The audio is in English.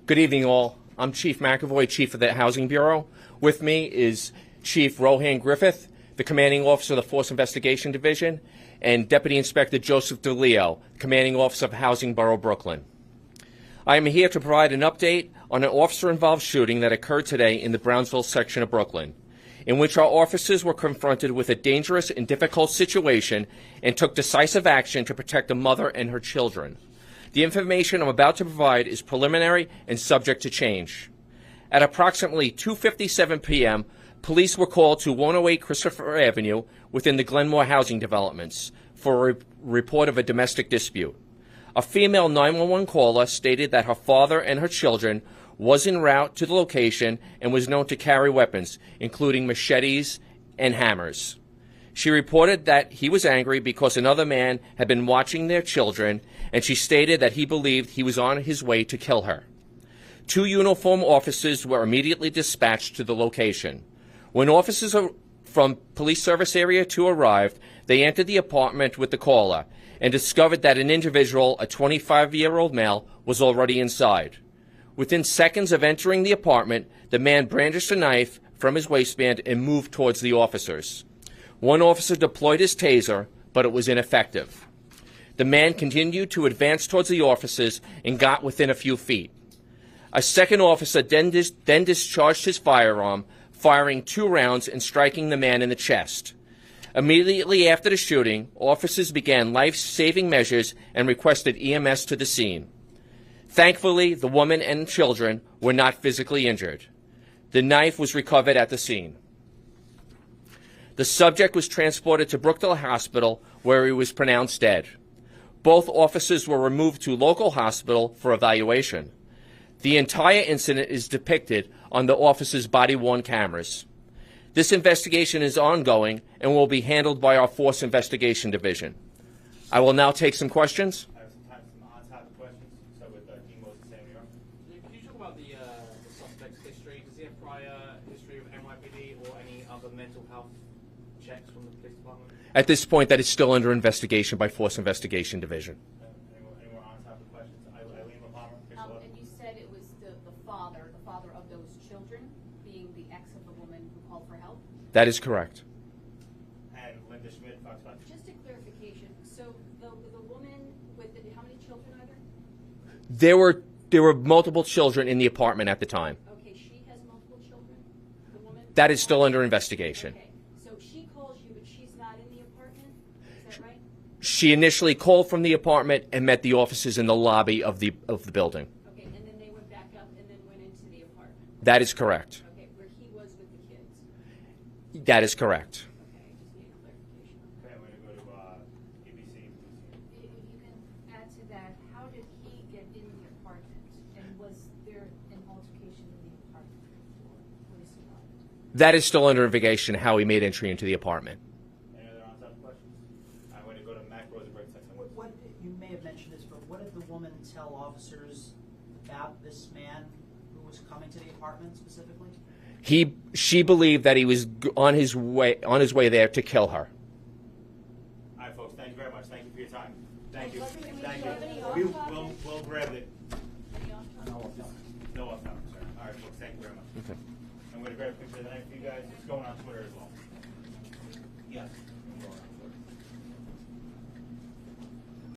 Good evening, all. I'm Chief McAvoy, Chief of the Housing Bureau. With me is Chief Rohan Griffith, the Commanding Officer of the Force Investigation Division, and Deputy Inspector Joseph DeLeo, Commanding Officer of Housing Borough Brooklyn. I am here to provide an update on an officer-involved shooting that occurred today in the Brownsville section of Brooklyn, in which our officers were confronted with a dangerous and difficult situation and took decisive action to protect a mother and her children. The information I'm about to provide is preliminary and subject to change. At approximately 2:57 p.m., police were called to 108 Christopher Avenue within the Glenmore housing developments for a report of a domestic dispute. A female 911 caller stated that her father and her children was en route to the location and was known to carry weapons, including machetes and hammers. She reported that he was angry because another man had been watching their children, and she stated that he believed he was on his way to kill her. 2 uniformed officers were immediately dispatched to the location. When officers from Police Service Area 2 arrived, they entered the apartment with the caller and discovered that an individual, a 25-year-old male, was already inside. Within seconds of entering the apartment, the man brandished a knife from his waistband and moved towards the officers. One officer deployed his taser, but it was ineffective. The man continued to advance towards the officers and got within a few feet. A second officer then discharged his firearm, firing 2 rounds and striking the man in the chest. Immediately after the shooting, officers began life-saving measures and requested EMS to the scene. Thankfully, the woman and children were not physically injured. The knife was recovered at the scene. The subject was transported to Brookdale Hospital, where he was pronounced dead. Both officers were removed to local hospital for evaluation. The entire incident is depicted on the officers' body-worn cameras. This investigation is ongoing and will be handled by our Force Investigation Division. I will now take some questions. I have some on-topic questions. So with Dean Moses, New York. Can you talk about the suspect's history? Does he have prior history of NYPD or any other mental health checks from the police department? At this point, that is still under investigation by Force Investigation Division. Any more on-topic questions? Eileen Palmer. And you said it was the father of those children, being the ex of the woman who called for help? That is correct. And Linda Schmidt talks about. Just a clarification. So the woman with how many children are there? There were multiple children in the apartment at the time. Okay, she has multiple children? The woman? That is still under investigation. Okay, so she calls you, but she's not in the apartment? Is that right? She initially called from the apartment and met the officers in the lobby of the building. Okay, and then they went back up and then went into the apartment? That is correct. Okay, where he was with the kids? That is correct. Okay, I just need a clarification. Okay, I'm going to go to ABC. If you can add to that, how did he get in the apartment? And was there an altercation in the apartment before police arrived? That is still under investigation how he made entry into the apartment. Any other on-topic questions? I'm going to go to Mac Rosenberg. What you may have mentioned this, but what did the woman tell officers about this man who was coming to the apartment specifically? She believed that he was on his way there to kill her. All right, folks. Thank you very much. Thank you for your time. Thank you. Can we Thank do any you. off-topic? We'll grab it. Any off-topic? No off-topic, sir. All right, folks. Thank you very much. Okay. I'm going to grab a picture of the night for you guys. It's going on Twitter as well. Yes.